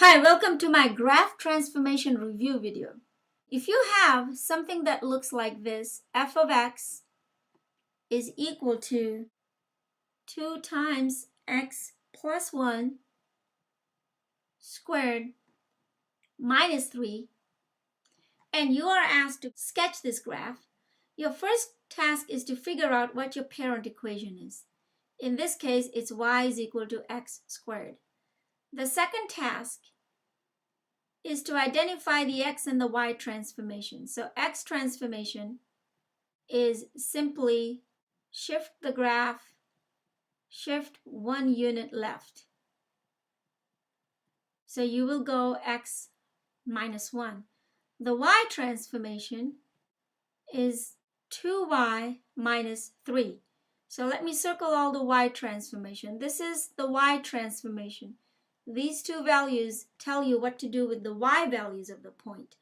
Hi, welcome to my graph transformation review video. If you have something that looks like this, f of x is equal to 2 times x plus 1 squared minus 3, and you are asked to sketch this graph, your first task is to figure out what your parent equation is. In this case, it's y is equal to x squared. The second task is to identify the x and the y transformation. So x transformation is simply shift the graph, shift 1 unit left. So you will go x minus 1. The y transformation is 2y minus 3. So let me circle all the y transformation. This is the y transformation. These two values tell you what to do with the y values of the point.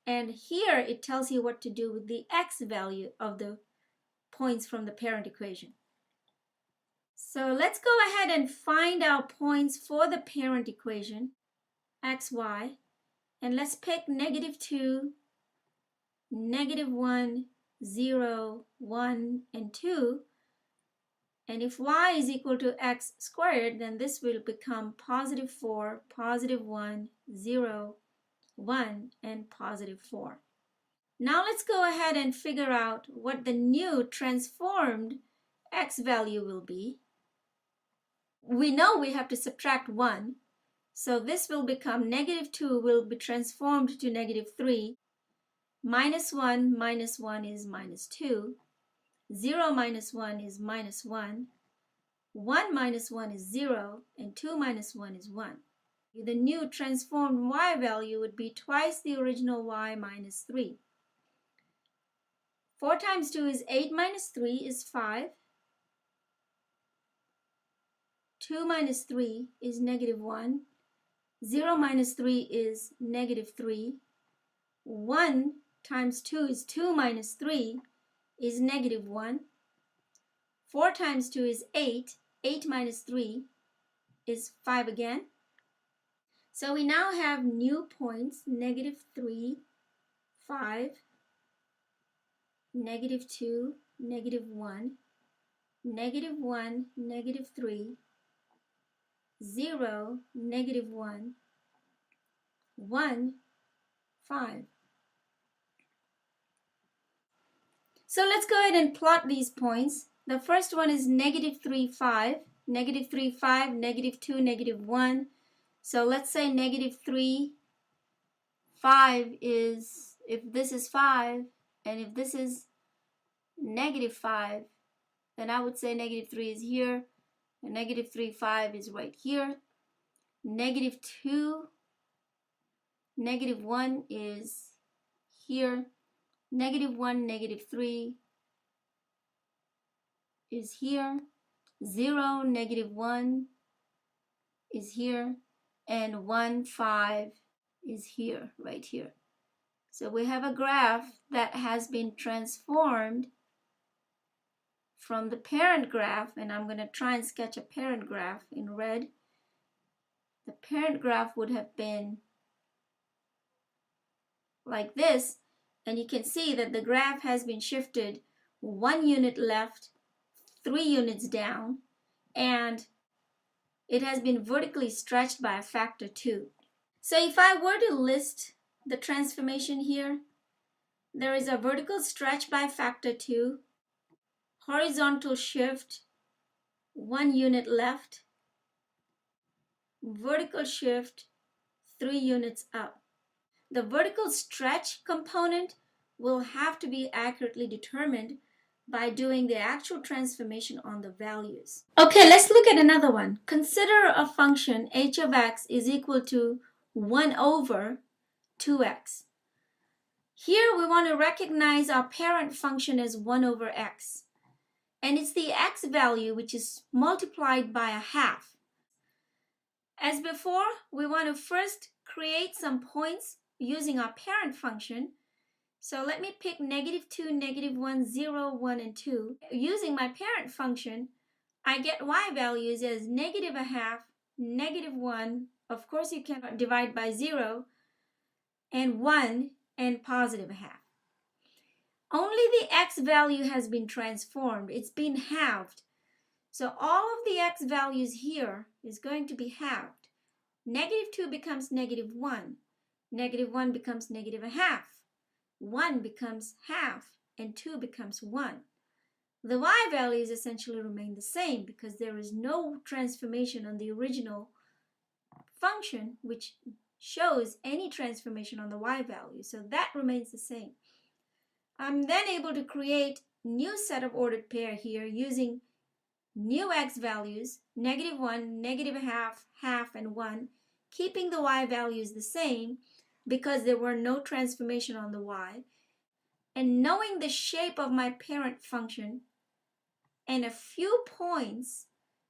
And here it tells you what to do with the x value of the points from the parent equation. So let's go ahead and find our points for the parent equation, x, y. And let's pick -2, -1, 0, 1, and 2. And if y is equal to x squared, then this will become +4, +1, 0, 1, and +4. Now let's go ahead and figure out what the new transformed x value will be. We know we have to subtract 1, so this will become -2 will be transformed to -3. -1 minus 1 is -2. 0 minus 1 is -1. 1 minus 1 is 0, and 2 minus 1 is 1. The new transformed y value would be twice the original y minus 3. 4 times 2 is 8 minus 3 is 5. 2 minus 3 is -1. 0 minus 3 is -3. 1 times 2 is 2 minus 3 is -1. 4 times 2 is 8. 8 minus 3 is 5 again. So we now have new points, -3, 5, -2, -1, -1, -3, 0, -1, 1, 5. So let's go ahead and plot these points. The first one is -3, 5, -3, 5, -2, -1. So let's say -3, 5 is, if this is 5, and if this is -5, then I would say -3 is here, and -3, 5 is right here. -2, -1 is here. -1, -3 is here. 0, -1 is here. And 1, 5 is here, right here. So we have a graph that has been transformed from the parent graph, and I'm going to try and sketch a parent graph in red. The parent graph would have been like this, and you can see that the graph has been shifted 1 unit left, 3 units down, and it has been vertically stretched by a factor 2. So if I were to list the transformation here, there is a vertical stretch by factor 2, horizontal shift 1 unit left, vertical shift 3 units up. The vertical stretch component will have to be accurately determined by doing the actual transformation on the values. Okay, let's look at another one. Consider a function h of x is equal to 1 over 2x. Here we want to recognize our parent function as 1 over x. And it's the x value which is multiplied by a half. As before, we want to first create some points using our parent function. So let me pick -2, -1, 0, 1, and 2. Using my parent function, I get y values as -1/2, -1, Of course, you cannot divide by 0 and 1 and positive half. Only the x value has been transformed. It's been halved. So all of the x values here is going to be halved. Negative 2 becomes negative 1. Negative 1 becomes negative a half. 1 becomes half, and 2 becomes 1. The y values essentially remain the same because there is no transformation on the original function which shows any transformation on the y value. So that remains the same. I'm then able to create new set of ordered pair here using new x values, negative 1, negative a half, half, and 1, keeping the y values the same because there were no transformation on the y. And knowing the shape of my parent function and a few points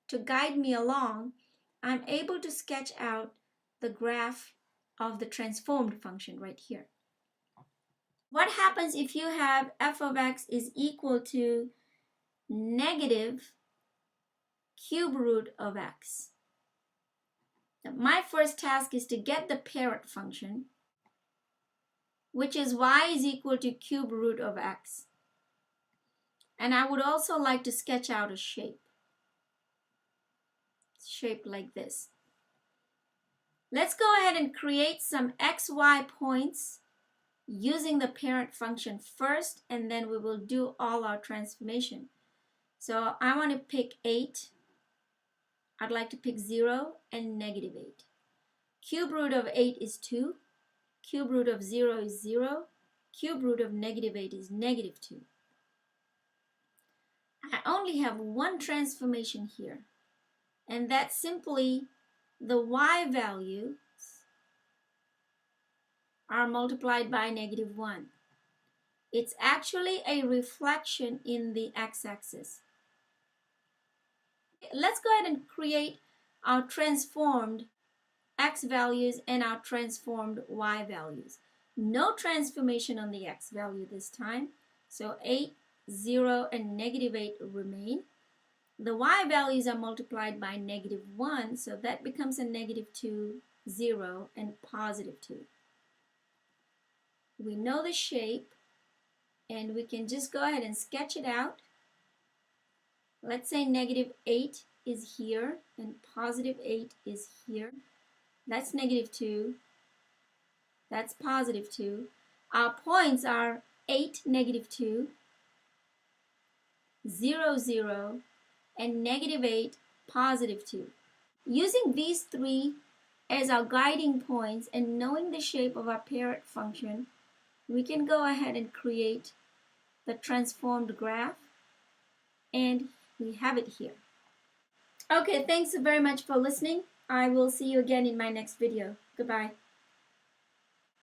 to guide me along, I'm able to sketch out the graph of the transformed function right here. What happens if you have f of x is equal to negative cube root of x? Now, my first task is to get the parent function, which is y is equal to cube root of x. And I would also like to sketch out a shape like this. Let's go ahead and create some xy points using the parent function first, and then we will do all our transformation. So I want to pick 8. I'd like to pick 0 and negative 8. Cube root of 8 is 2. Cube root of 0 is 0. Cube root of negative 8 is negative 2. I only have one transformation here, and that's simply the y value are multiplied by negative 1. It's actually a reflection in the x-axis. Let's go ahead and create our transformed x values and our transformed y values. No transformation on the x value this time. So 8, 0, and negative 8 remain. The y values are multiplied by negative 1, so that becomes a negative 2, 0, and positive 2. We know the shape, and we can just go ahead and sketch it out. Let's say negative 8 is here, and positive 8 is here. That's negative 2. That's positive 2. Our points are 8, negative 2, 0, 0, and negative 8, positive 2. Using these three as our guiding points and knowing the shape of our parent function, we can go ahead and create the transformed graph, and we have it here. Okay, thanks very much for listening. I will see you again in my next video. Goodbye.